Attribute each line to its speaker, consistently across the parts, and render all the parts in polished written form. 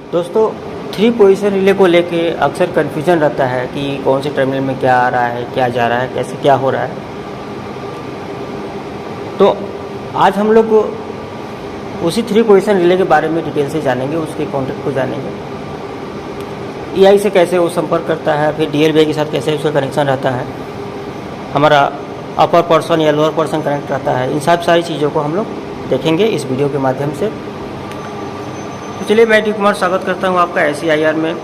Speaker 1: दोस्तों, 3 position relay को लेके अक्सर कन्फ्यूजन रहता है कि कौन से टर्मिनल में क्या आ रहा है, क्या जा रहा है, कैसे क्या हो रहा है। तो आज हम लोग उसी 3 पोजीशन रिले के बारे में डिटेल से जानेंगे, उसके कॉन्टेक्ट को जानेंगे, EI से कैसे वो संपर्क करता है, फिर DLVI के साथ कैसे उसका कनेक्शन रहता है, हमारा अपर पर्सन या लोअर पर्सन कनेक्ट रहता है। इन सब सारी चीज़ों को हम लोग देखेंगे इस वीडियो के माध्यम से। तो चलिए, मैं डी कुमार स्वागत करता हूँ आपका SCIR में।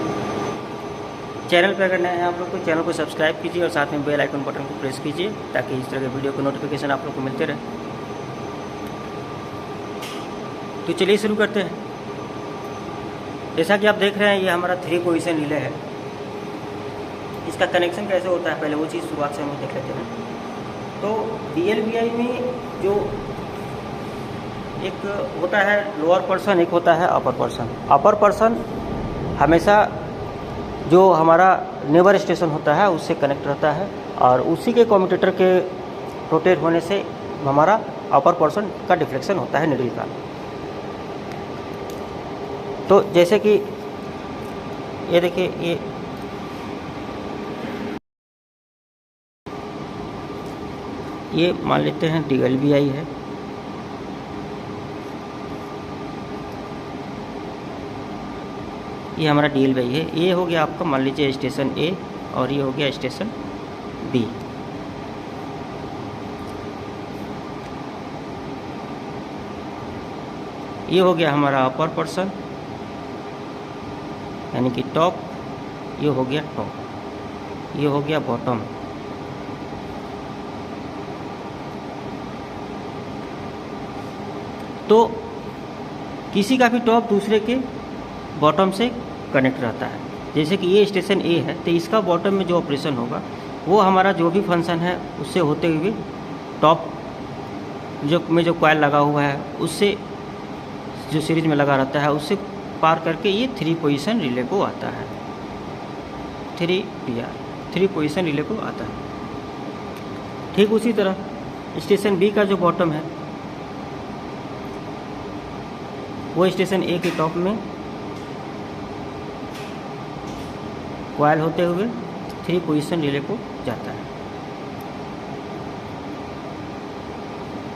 Speaker 1: चैनल पर अगर नए हैं आप लोग तो चैनल को सब्सक्राइब कीजिए और साथ में बेल आइकन बटन को प्रेस कीजिए ताकि इस तरह के वीडियो के नोटिफिकेशन आप लोग को मिलते रहे। तो चलिए शुरू करते हैं। जैसा कि आप देख रहे हैं, ये हमारा 3 पोजीशन रिले है। इसका कनेक्शन कैसे होता है, पहले वो चीज़ शुरुआत से हम देख लेते हैं। तो DLVI में जो एक होता है लोअर पर्सन, एक होता है अपर पर्सन। अपर पर्सन हमेशा जो हमारा नेबर स्टेशन होता है उससे कनेक्ट रहता है और उसी के कम्यूटेटर के रोटेट होने से हमारा अपर पर्सन का डिफ्लेक्शन होता है निडल का। तो जैसे कि ये देखिए, ये मान लेते हैं DLVI है। ये हमारा DLVI है। ये हो गया आपका, मान लीजिए, स्टेशन A और ये हो गया स्टेशन B। ये हो गया हमारा अपर पर्सन यानी कि टॉप, ये हो गया टॉप, ये हो गया बॉटम। तो किसी का भी टॉप दूसरे के बॉटम से कनेक्ट रहता है। जैसे कि ये स्टेशन A है तो इसका बॉटम में जो ऑपरेशन होगा वो हमारा जो भी फंक्शन है उससे होते हुए टॉप जो कॉइल लगा हुआ है उससे जो सीरीज में लगा रहता है उससे पार करके ये 3 पोजीशन रिले को आता है। 3 पोजीशन रिले को आता है। ठीक उसी तरह स्टेशन B का जो बॉटम है वो स्टेशन A के टॉप में कॉइल होते हुए 3 पोजीशन रिले को जाता है।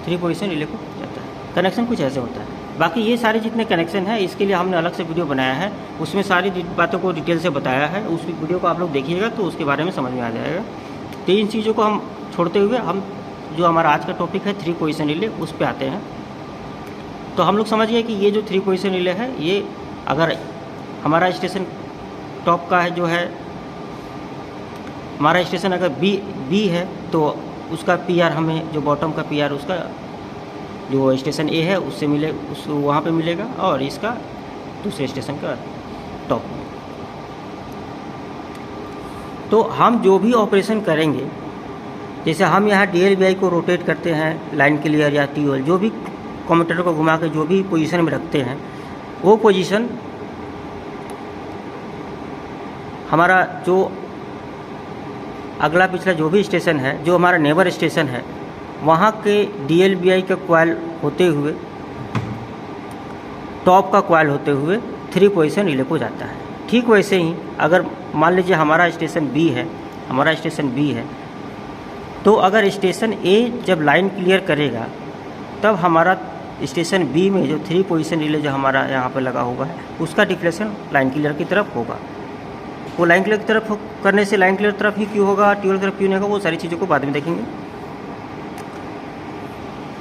Speaker 1: 3 पोजीशन रिले को जाता है। कनेक्शन कुछ ऐसे होता है। बाकी ये सारे जितने कनेक्शन है इसके लिए हमने अलग से वीडियो बनाया है, उसमें सारी बातों को डिटेल से बताया है। उस वीडियो को आप लोग देखिएगा तो उसके बारे में समझ में आ जाएगा। तो इन चीज़ों को हम छोड़ते हुए हम जो हमारा आज का टॉपिक है 3 पोजीशन रिले, उस पर आते हैं। तो हम लोग समझ गए कि ये जो 3 पोजीशन रिले है, ये अगर हमारा स्टेशन टॉप का है, जो है हमारा स्टेशन अगर बी है तो उसका PR हमें, जो बॉटम का PR उसका जो स्टेशन A है उससे मिले, उस वहाँ पे मिलेगा, और इसका दूसरे स्टेशन का टॉप में। तो हम जो भी ऑपरेशन करेंगे, जैसे हम यहाँ DLVI को रोटेट करते हैं, लाइन क्लियर या TOL, जो भी कम्यूटेटर को घुमा के जो भी पोजीशन में रखते हैं, वो पोजीशन हमारा जो अगला पिछला जो भी स्टेशन है, जो हमारा नेबर स्टेशन है, वहाँ के DLVI का कॉइल होते हुए, टॉप का कॉइल होते हुए 3 पोजीशन रिले को जाता है। ठीक वैसे ही अगर मान लीजिए हमारा स्टेशन B है, तो अगर स्टेशन A जब लाइन क्लियर करेगा तब हमारा स्टेशन B में जो 3 पोजीशन रिले जो हमारा यहाँ पर लगा हुआ है उसका डिफ्लेक्शन लाइन क्लियर की तरफ होगा। वो लाइन क्लियर की तरफ करने से लाइन क्लियर तरफ ही क्यों होगा, ट्यूल की तरफ क्यों नहीं होगा, वो सारी चीज़ों को बाद में देखेंगे।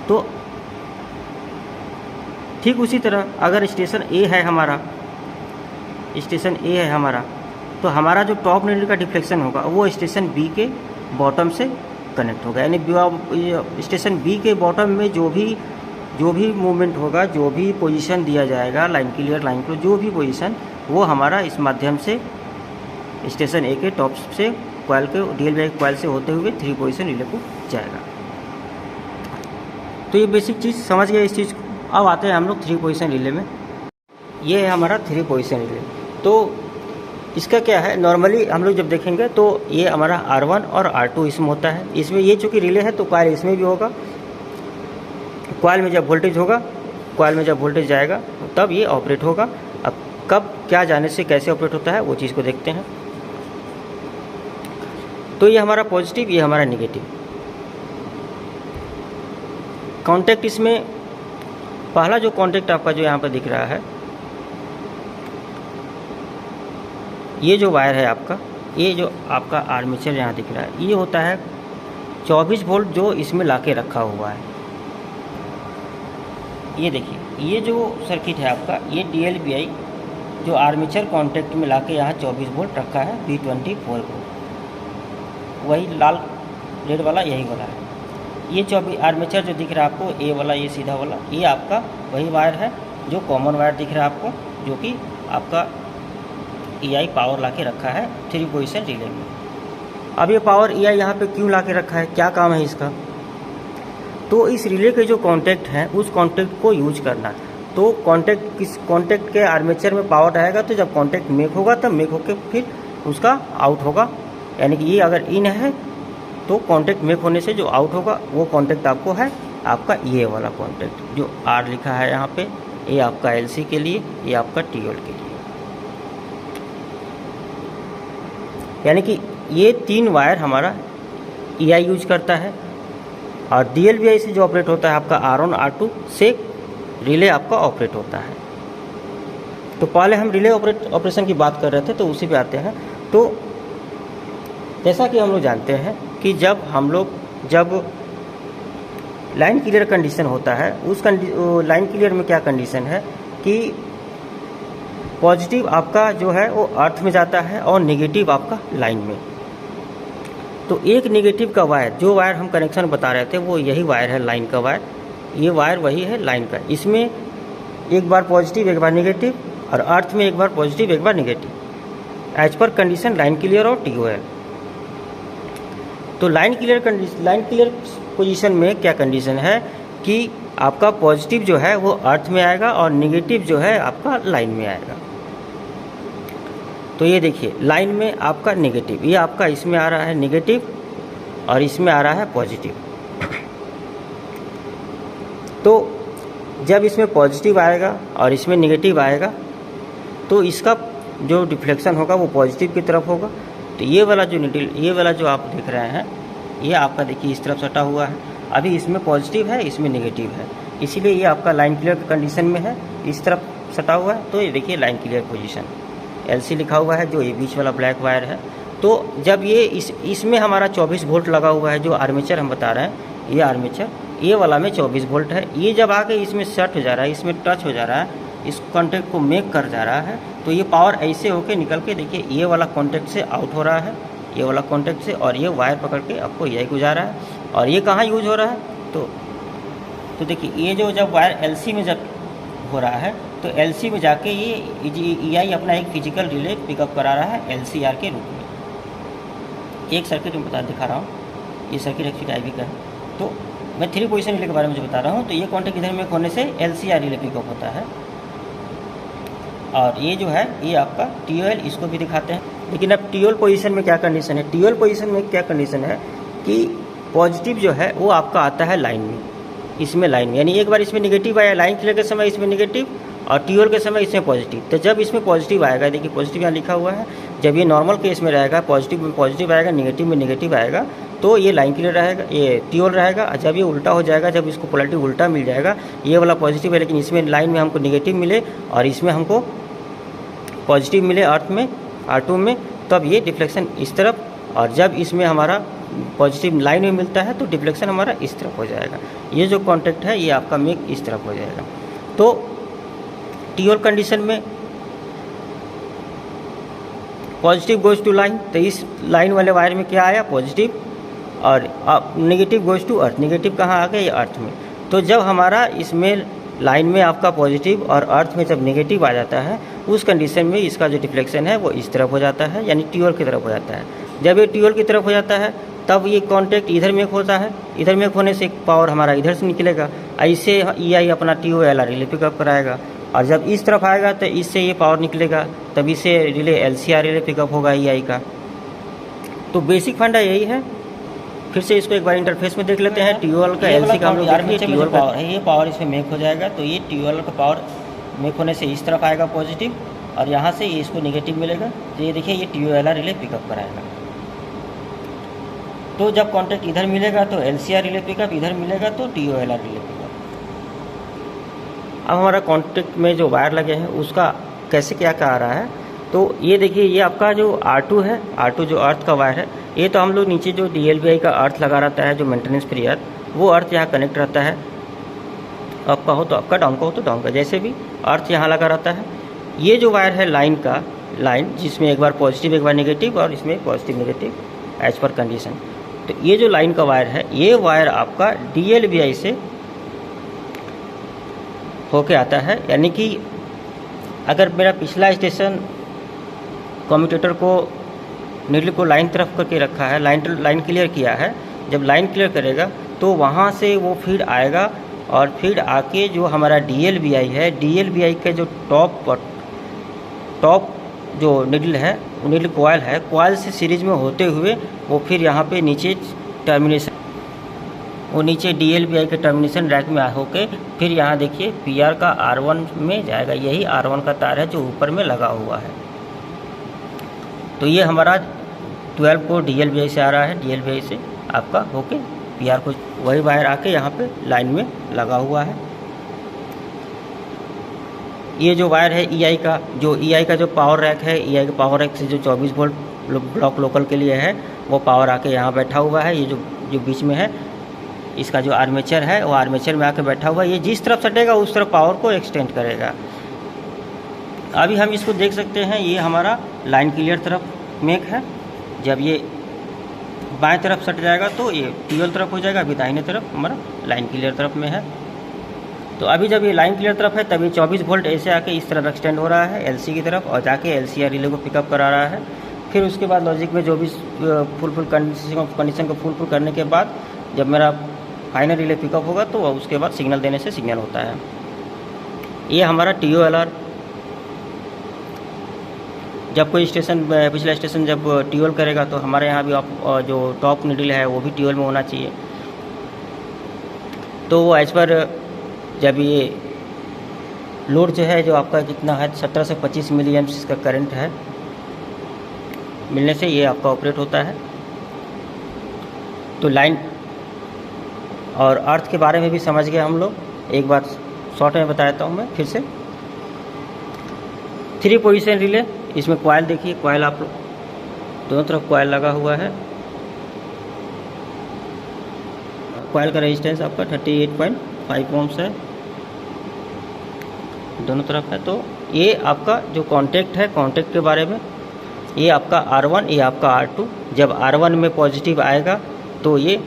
Speaker 1: तो ठीक उसी तरह अगर स्टेशन A है हमारा, तो हमारा जो टॉप निडल का डिफ्लेक्शन होगा वो स्टेशन B के बॉटम से कनेक्ट होगा। यानी स्टेशन B के बॉटम में जो भी मूवमेंट होगा, जो भी पोजीशन दिया जाएगा, लाइन क्लियर, लाइन क्लोज, जो भी पोजीशन, वो हमारा इस माध्यम से स्टेशन A के टॉप से कॉइल के DLVI कॉइल से होते हुए 3 पोजीशन रिले को जाएगा। तो ये बेसिक चीज़ समझ गए इस चीज़ को। अब आते हैं हम लोग 3 पोजीशन रिले में। ये है हमारा 3 पोजीशन रिले। तो इसका क्या है, नॉर्मली हम लोग जब देखेंगे तो ये हमारा R1 और R2 इसमें होता है। इसमें ये चूँकि रिले है तो कॉइल इसमें भी होगा। कॉइल में जब वोल्टेज होगा, कॉइल में जब वोल्टेज जाएगा तब ये ऑपरेट होगा। अब कब क्या जाने से कैसे ऑपरेट होता है वो चीज़ को देखते हैं। तो ये हमारा पॉजिटिव, ये हमारा नेगेटिव। कॉन्टैक्ट इसमें पहला जो कॉन्टैक्ट आपका जो यहाँ पर दिख रहा है, ये जो वायर है आपका, ये जो आपका आर्मेचर यहाँ दिख रहा है, ये होता है 24 वोल्ट जो इसमें लाके रखा हुआ है। ये देखिए, ये जो सर्किट है आपका, ये DLBI जो आर्मेचर कॉन्टैक्ट में लाके यहाँ 24 वोल्ट रखा है V24 को, वही लाल रेड वाला यही वाला है। ये 24 आर्मेचर जो दिख रहा है आपको, ए वाला, ये सीधा वाला, ये आपका वही वायर है जो कॉमन वायर दिख रहा है आपको, जो कि आपका EI पावर लाके रखा है 3 पोजीशन रिले में। अब ये पावर EI यहाँ पे क्यों लाके रखा है, क्या काम है इसका? तो इस रिले के जो कॉन्टैक्ट हैं उस कॉन्टैक्ट को यूज करना। तो कॉन्टैक्ट के आर्मेचर में पावर रहेगा, तो जब कॉन्टैक्ट मेक होगा तब मेक होकर फिर उसका आउट होगा। यानी कि ये अगर इन है तो कॉन्टैक्ट मेक होने से जो आउट होगा वो कॉन्टैक्ट आपको है आपका ये वाला कॉन्टैक्ट जो R लिखा है यहाँ पे, ये आपका LC के लिए, ये आपका TL के लिए। यानी कि ये 3 वायर हमारा EI यूज करता है, और DLBI से जो ऑपरेट होता है आपका R1 R2 से रिले आपका ऑपरेट होता है। तो पहले हम रिले ऑपरेशन की बात कर रहे थे, तो उसी पे आते हैं। तो जैसा कि हम लोग जानते हैं कि जब लाइन क्लियर कंडीशन होता है, उस लाइन क्लियर में क्या कंडीशन है कि पॉजिटिव आपका जो है वो अर्थ में जाता है और नेगेटिव आपका लाइन में। तो एक नेगेटिव का वायर, जो वायर हम कनेक्शन बता रहे थे वो यही वायर है लाइन का वायर, ये वायर वही है लाइन का। इसमें एक बार पॉजिटिव एक बार नेगेटिव, और अर्थ में एक बार पॉजिटिव एक बार negative, as per condition line clear और TOL। तो लाइन क्लियर पोजीशन में क्या कंडीशन है कि आपका पॉजिटिव जो है वो अर्थ में आएगा और नेगेटिव जो है आपका लाइन में आएगा। तो ये देखिए, लाइन में आपका नेगेटिव, ये आपका इसमें आ रहा है नेगेटिव और इसमें आ रहा है पॉजिटिव। तो जब इसमें पॉजिटिव आएगा और इसमें नेगेटिव आएगा तो इसका जो डिफ्लेक्शन होगा वो पॉजिटिव की तरफ होगा। तो ये वाला जो आप देख रहे हैं, ये आपका देखिए इस तरफ सटा हुआ है। अभी इसमें पॉजिटिव है, इसमें नेगेटिव है, इसीलिए ये आपका लाइन क्लियर कंडीशन में है, इस तरफ सटा हुआ है। तो ये देखिए लाइन क्लियर पोजीशन, LC लिखा हुआ है, जो ये बीच वाला ब्लैक वायर है। तो जब ये इसमें हमारा 24 वोल्ट लगा हुआ है, जो आर्मेचर हम बता रहे हैं, ये आर्मेचर ये वाला में 24 वोल्ट है। ये जब आके इसमें सेट हो जा रहा है, इसमें टच हो जा रहा है, इस कॉन्टैक्ट को मेक कर जा रहा है, तो ये पावर ऐसे होके निकल के देखिए ये वाला कॉन्टैक्ट से आउट हो रहा है, ये वाला कॉन्टैक्ट से, और ये वायर पकड़ के आपको EI को जा रहा है। और ये कहाँ यूज हो रहा है, तो देखिए ये जो जब वायर LC में जब हो रहा है, तो LC में जाके ये EI अपना एक फिजिकल रिले पिकअप करा रहा है LCR के रूप में। एक सर्किट में दिखा रहा हूँ, ये सर्किट एक्चुअली IB का है। तो मैं 3 पोजीशन रिले के बारे में जो बता रहा हूँ, तो ये कॉन्टैक्ट इधर में होने से LCR रिले पिकअप होता है, और ये जो है ये आपका TOL, इसको भी दिखाते हैं। लेकिन अब TOL पोजीशन में क्या कंडीशन है, TOL पोजीशन में क्या कंडीशन है कि पॉजिटिव जो है वो आपका आता है लाइन में, इसमें लाइन में, यानी एक बार इसमें नेगेटिव आया लाइन क्लियर के समय, इसमें नेगेटिव, और TOL के समय इसमें पॉजिटिव। तो जब इसमें पॉजिटिव आएगा, देखिए पॉजिटिव यहाँ लिखा हुआ है, जब ये नॉर्मल केस में रहेगा पॉजिटिव में पॉजिटिव आएगा, नेगेटिव में नेगेटिव आएगा, तो ये लाइन क्लियर रहेगा, ये TOL रहेगा। और जब ये उल्टा हो जाएगा, जब इसको पोलैरिटी उल्टा मिल जाएगा, ये वाला पॉजिटिव है लेकिन इसमें लाइन में हमको नेगेटिव मिले और इसमें हमको पॉजिटिव मिले अर्थ में R2 में, तब ये डिफ्लेक्शन इस तरफ, और जब इसमें हमारा पॉजिटिव लाइन में मिलता है तो डिफ्लेक्शन हमारा इस तरफ हो जाएगा। ये जो कॉन्टैक्ट है ये आपका मेक इस तरफ हो जाएगा। तो TOL कंडीशन में पॉजिटिव गोज टू लाइन, तो इस लाइन वाले वायर में क्या आया पॉजिटिव, और negative goes to earth, negative कहाँ आ गया ये अर्थ में। तो जब हमारा इसमें लाइन में आपका पॉजिटिव और अर्थ में जब नेगेटिव आ जाता है, उस कंडीशन में इसका जो डिफ्लेक्शन है वो इस तरफ हो जाता है, यानी TOL की तरफ हो जाता है। जब ये TOL की तरफ हो जाता है तब ये कॉन्टैक्ट इधर मेक होता है, इधर मेक होने से पावर हमारा इधर से निकलेगा, ऐसे EI अपना TOL रिले पिकअप कराएगा, और जब इस तरफ आएगा तो इससे ये पावर निकलेगा, तभी से रिले LCR रिले पिकअप होगा EI का। तो बेसिक फंडा यही है। फिर से इसको एक बार इंटरफेस में देख लेते हैं। TOL का LC का हम लोग देख लिए, TOL पावर है, ये पावर इसमें मेक हो जाएगा। तो ये TOL का पावर मेक होने से इस तरफ आएगा पॉजिटिव, और यहाँ से ये इसको नेगेटिव मिलेगा। तो ये देखिए ये TOLR रिले पिकअप कराएगा। तो जब कॉन्टैक्ट इधर मिलेगा तो LCR रिले पिकअप, इधर मिलेगा तो TOLR रिले पिकअप। अब हमारा कॉन्टैक्ट में जो वायर लगे हैं उसका कैसे क्या आ रहा है, तो ये देखिए ये आपका जो R2 है, R2 जो अर्थ का वायर है, ये तो हम लोग नीचे जो DLVI का अर्थ लगा रहता है, जो मेंटेनेंस फ्री अर्थ, वो अर्थ यहाँ कनेक्ट रहता है। अप का हो तो अप का, डाउन का हो तो डाउन का, जैसे भी अर्थ यहाँ लगा रहता है। ये जो वायर है लाइन का, लाइन जिसमें एक बार पॉजिटिव एक बार नेगेटिव, और इसमें positive negative as per condition. तो ये जो लाइन का वायर है, ये वायर आपका DLVI से होके आता है। यानी कि अगर मेरा पिछला स्टेशन कम्यूटेटर को नीडल को लाइन तरफ करके रखा है, लाइन क्लियर किया है, जब लाइन क्लियर करेगा तो वहाँ से वो फीड आएगा, और फीड आके जो हमारा DLVI है, DLVI के जो टॉप जो नीडल है, वो नीडल कॉइल है, कॉइल से सीरीज में होते हुए वो फिर यहाँ पे नीचे टर्मिनेशन, वो नीचे DLVI के टर्मिनेशन रैक में होके फिर यहाँ देखिए PR का R1 में जाएगा। यही R1 का तार है जो ऊपर में लगा हुआ है। तो ये हमारा 12 को DLVI से आ रहा है, DLVI से आपका होके PR को वही वायर आके यहाँ पे लाइन में लगा हुआ है। ये जो वायर है EI का, जो पावर रैक है, EI के पावर रैक से जो 24 वोल्ट ब्लॉक लोकल के लिए है, वो पावर आके यहाँ बैठा हुआ है। ये जो बीच में है, इसका जो आर्मेचर है, वो आर्मेचर में आके बैठा हुआ है। ये जिस तरफ सटेगा उस तरफ पावर को एक्सटेंड करेगा। अभी हम इसको देख सकते हैं, ये हमारा लाइन क्लियर तरफ मेक है। जब ये बाएं तरफ सट जाएगा तो ये TOL तरफ हो जाएगा। अभी दाहिने तरफ हमारा लाइन क्लियर तरफ में है। तो अभी जब ये लाइन क्लियर तरफ है, तभी 24 वोल्ट ऐसे आके इस तरफ एक्सटेंड हो रहा है LC की तरफ, और जाके LCR रिले को पिकअप करा रहा है। फिर उसके बाद लॉजिक में जो भी फुल कंडीशन को फुल करने के बाद जब मेरा फाइनल रिले पिकअप होगा तो उसके बाद सिग्नल देने से सिग्नल होता है। ये हमारा TOLR, जब कोई स्टेशन, पिछला स्टेशन जब TOL करेगा तो हमारे यहाँ भी जो टॉप नीडल है वो भी TOL में होना चाहिए। तो वो एज पर जब ये लोड जो है, जो आपका कितना है 17 से 25 मिली एम्प्स इसका करंट है, मिलने से ये आपका ऑपरेट होता है। तो लाइन और अर्थ के बारे में भी समझ गए हम लोग। एक बार शॉर्ट में बता देता हूँ मैं फिर से। 3 पोजीशन रिले, इसमें कॉइल देखिए, कॉइल आप लोग दोनों तरफ कॉइल लगा हुआ है। कॉइल का रेजिस्टेंस आपका 38.5 ओम्स है, दोनों तरफ है। तो ये आपका जो कॉन्टैक्ट है, कॉन्टैक्ट के बारे में, ये आपका R1, ये आपका R2। जब R1 में पॉजिटिव आएगा तो ये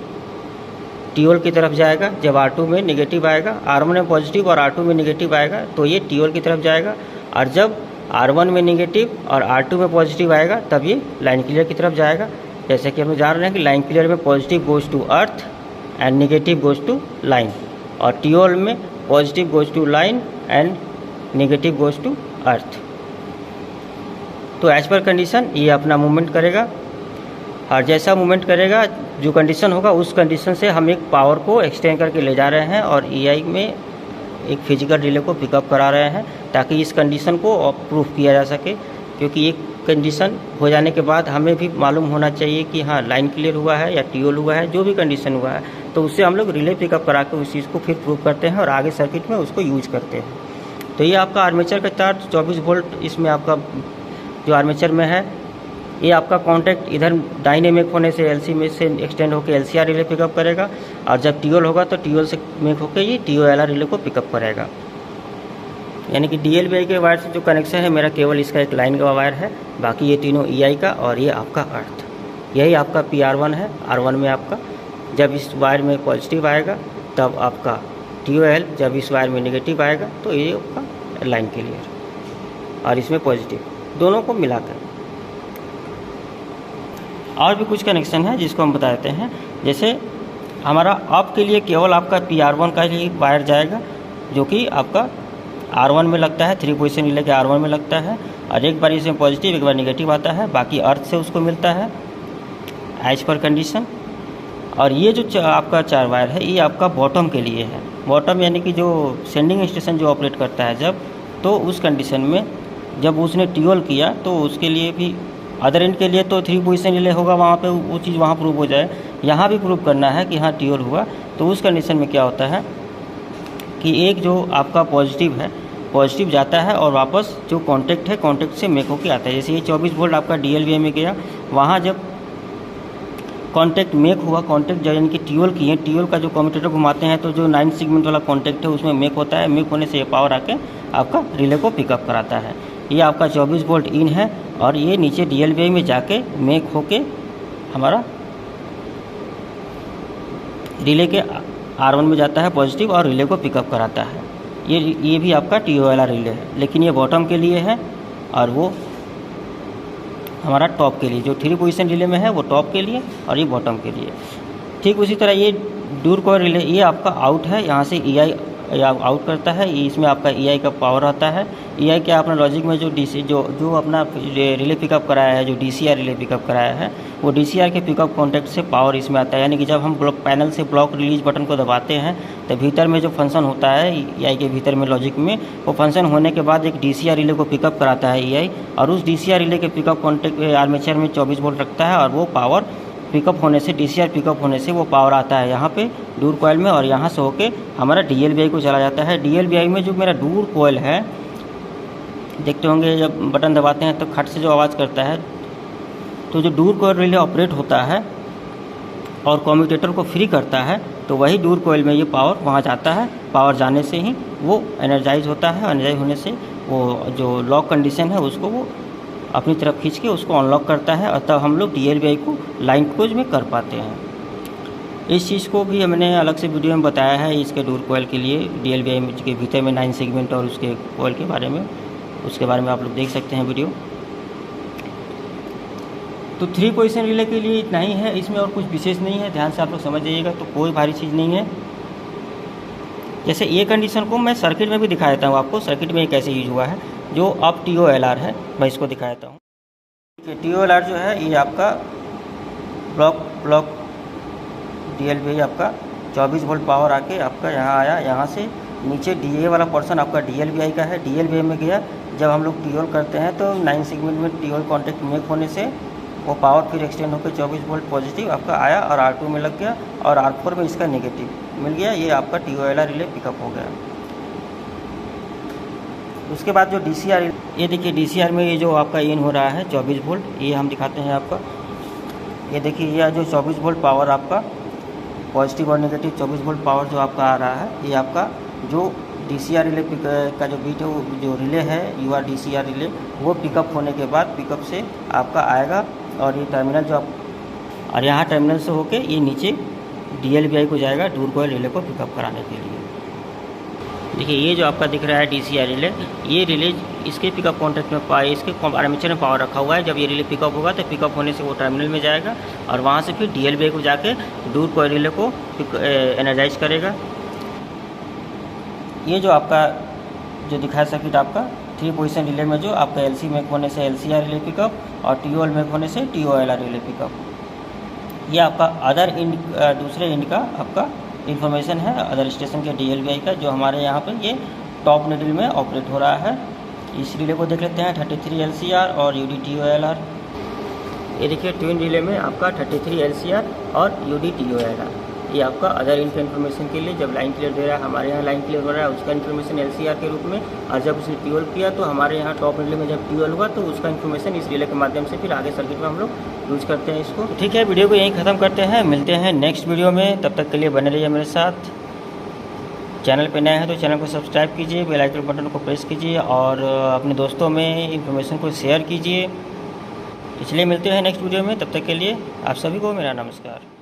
Speaker 1: TOL की तरफ जाएगा। जब R2 में नेगेटिव आएगा, R1 में पॉजिटिव और R2 में नेगेटिव आएगा तो ये TOL की तरफ जाएगा। और जब R1 में नेगेटिव और R2 में पॉजिटिव आएगा तब ये लाइन क्लियर की तरफ जाएगा। जैसे कि हम जान रहे हैं कि लाइन क्लियर में positive goes to earth and negative goes to line, और TOL में positive goes to line and negative goes to earth. तो एज पर कंडीशन ये अपना मूवमेंट करेगा, और जैसा मूवमेंट करेगा जो कंडीशन होगा उस कंडीशन से हम एक पावर को एक्सटेंड करके ले जा रहे हैं, और EI में एक फिजिकल रिले को पिकअप करा रहे हैं, ताकि इस कंडीशन को प्रूफ किया जा सके। क्योंकि एक कंडीशन हो जाने के बाद हमें भी मालूम होना चाहिए कि हाँ लाइन क्लियर हुआ है या TOL हुआ है, जो भी कंडीशन हुआ है, तो उससे हम लोग रिले पिकअप करा के उस चीज़ को फिर प्रूफ करते हैं और आगे सर्किट में उसको यूज करते हैं। तो ये आपका आर्मेचर का तार 24 वोल्ट इसमें आपका जो आर्मेचर में है, ये आपका कॉन्टैक्ट इधर दाहिने मेक होने से LC में से एक्सटेंड होकर LCR रिले पिकअप करेगा, और जब TOL होगा तो TOL से मेक होकर ये TOLR रिले को पिकअप करेगा। यानी कि DLVI के वायर से जो कनेक्शन है मेरा केवल इसका एक लाइन का वायर है, बाकी ये तीनों EI का और ये आपका अर्थ। यही आपका PR1 है। R1 में आपका जब इस वायर में पॉजिटिव आएगा तब आपका TOL, जब इस वायर में नेगेटिव आएगा तो ये आपका लाइन क्लियर, और इसमें पॉजिटिव, दोनों को मिलाकर। और भी कुछ कनेक्शन है जिसको हम बता देते हैं। जैसे हमारा अप के लिए केवल आपका PR1 का ही वायर जाएगा, जो कि आपका R1 में लगता है, 3 पोजीशन रिले के R1 में लगता है, और एक बार इसमें पॉजिटिव एक बार नेगेटिव आता है, बाकी अर्थ से उसको मिलता है एज पर कंडीशन। और ये जो आपका 4 वायर है, ये आपका बॉटम के लिए है। बॉटम यानी कि जो सेंडिंग स्टेशन जो ऑपरेट करता है जब, तो उस कंडीशन में जब उसने ट्यूल किया तो उसके लिए भी अदर एंड के लिए तो 3 पोजीशन रिले होगा, वहाँ पे वो चीज़ वहाँ प्रूव हो जाए। यहाँ भी प्रूव करना है कि हाँ ट्यूल हुआ। तो उस कंडीशन में क्या होता है कि एक जो आपका पॉजिटिव है, पॉजिटिव जाता है और वापस जो कॉन्टैक्ट है कॉन्टैक्ट से मेक होके आता है। जैसे ये 24 वोल्ट आपका DLVI में गया, वहाँ जब कॉन्टैक्ट मेक हुआ, कॉन्टैक्ट यानी कि ट्यूल किए, ट्यूल का जो कम्यूटेटर घुमाते हैं तो जो 9 सेगमेंट वाला कॉन्टैक्ट है उसमें मेक होता है। मेक होने से ये पावर आके आपका रिले को पिकअप कराता है। ये आपका 24 वोल्ट इन है और ये नीचे DLVI में जाके मेक होके हमारा रिले के R1 में जाता है पॉजिटिव और रिले को पिकअप कराता है। ये भी आपका TOLR रिले है, लेकिन ये बॉटम के लिए है और वो हमारा टॉप के लिए, जो 3 पोजीशन रिले में है वो टॉप के लिए और ये बॉटम के लिए। ठीक उसी तरह ये डूर कॉइल रिले, ये आपका आउट है, यहाँ से EI आउट करता है। इसमें आपका EI का पावर आता है। EI क्या अपना लॉजिक में जो DC जो अपना रिले पिकअप कराया है, जो DCR रिले पिकअप कराया है, वो DCR के पिकअप कॉन्टैक्ट से पावर इसमें आता है। यानी कि जब हम ब्लॉक पैनल से ब्लॉक रिलीज बटन को दबाते हैं तो भीतर में जो फंक्शन होता है EI के भीतर में लॉजिक में, वो फंक्शन होने के बाद एक DCR रिले को पिकअप कराता है EI, और उस DCR रिले के पिकअप कॉन्टैक्ट आर्मेचर में 24 वोल्ट रखता है और वो पावर पिकअप होने से, DCR पिकअप होने से वो पावर आता है यहाँ पे डूर कॉइल में और यहाँ से होके हमारा DLVI को चला जाता है। DLVI में जो मेरा डूर कॉइल है, देखते होंगे जब बटन दबाते हैं तो खट से जो आवाज़ करता है, तो जो डूर कॉइल रिले ऑपरेट होता है और कम्यूटेटर को फ्री करता है, तो वही डूर कॉइल में ये पावर वहाँ जाता है। पावर जाने से ही वो एनर्जाइज होता है, एनर्जाइज होने से वो जो लॉक कंडीशन है उसको वो अपनी तरफ खींच के उसको अनलॉक करता है और तब हम लोग DLVI को लाइन क्लोज में कर पाते हैं। इस चीज़ को भी हमने अलग से वीडियो में बताया है, इसके डूर कॉइल के लिए DLVI के भीतर में 9 सेगमेंट और उसके कॉइल के बारे में, उसके बारे में आप लोग देख सकते हैं वीडियो। तो 3 पोजीशन रिले के लिए इतना ही है, इसमें और कुछ विशेष नहीं है, ध्यान से आप लोग समझ जाइएगा, तो कोई भारी चीज़ नहीं है। जैसे ये कंडीशन को मैं सर्किट में भी दिखा देता हूँ आपको, सर्किट में कैसे यूज हुआ है। जो अब TOLR है मैं इसको दिखा देता हूँ। TOLR जो है ये आपका ब्लॉक DLVI आपका 24 वोल्ट पावर आके आपका यहाँ आया, यहाँ से नीचे DA वाला पोर्शन आपका DLVI का है, DLVI में गया। जब हम लोग ट्यूल करते हैं तो 9 सेगमेंट में ट्यूल कॉन्टैक्ट मेक होने से वो पावर फिर एक्सटेंड होकर 24 वोल्ट पॉजिटिव आपका आया और R2 में लग गया और R4 में इसका नेगेटिव मिल गया। ये आपका TOLR रिले पिकअप हो गया। उसके बाद जो DCR, ये देखिए DCR में ये जो आपका इन हो रहा है 24 वोल्ट, ये हम दिखाते हैं आपका। ये देखिए ये जो 24 वोल्ट पावर आपका पॉजिटिव और नेगेटिव 24 वोल्ट पावर जो आपका आ रहा है, ये आपका जो DCR रिले का जो बीट है, वो जो रिले है UR DCR रिले, वो पिकअप होने के बाद पिकअप से आपका आएगा और ये टर्मिनल जो आप, और यहाँ टर्मिनल से होके ये नीचे DLVI को जाएगा डूर कॉइल रिले को पिकअप कराने के लिए। देखिए ये जो आपका दिख रहा है DCR रिले, ये रिले इसके पिकअप कॉन्टैक्ट में इसके आर्मेचर में पावर रखा हुआ है। जब ये रिले पिकअप होगा तो पिकअप होने से वो टर्मिनल में जाएगा और वहाँ से फिर DLVI को जाके डूर कॉइल रिले को एनर्जाइज करेगा। ये जो आपका जो दिखाया सर्किट आपका 3 पोजीशन रिले में जो आपका LC मेक होने से LCR रिले पिकअप और TOL मेक होने से TOLR रिले पिकअप, ये आपका अदर इंड, दूसरे इंड का आपका इन्फॉर्मेशन है अदर स्टेशन के DLVI का, जो हमारे यहाँ पे ये टॉप निडल में ऑपरेट हो रहा है। इस रिले को देख लेते हैं 33 LCR और UD TOLR। ये देखिए ट्विन रिले में आपका 33 LCR और UD TOLR, ये आपका अदर इन्फॉर्मेशन के लिए। जब लाइन क्लियर दे रहा है, हमारे यहाँ लाइन क्लियर हो रहा है, उसका इन्फॉर्मेशन LCR के रूप में, और जब उसने ट्यूल किया तो हमारे यहाँ टॉप रिले में जब ट्यूल हुआ तो उसका इन्फॉर्मेशन इस रिले के माध्यम से फिर आगे सर्किट में हम लोग यूज करते हैं इसको। ठीक है, वीडियो को यहीं ख़त्म करते हैं, मिलते हैं नेक्स्ट वीडियो में। तब तक के लिए बने रहिए मेरे साथ। चैनल पे नए हैं तो चैनल को सब्सक्राइब कीजिए, बेल आइकन बटन को प्रेस कीजिए और अपने दोस्तों में इन्फॉर्मेशन को शेयर कीजिए। इसलिए मिलते हैं नेक्स्ट वीडियो में, तब तक के लिए आप सभी को मेरा नमस्कार।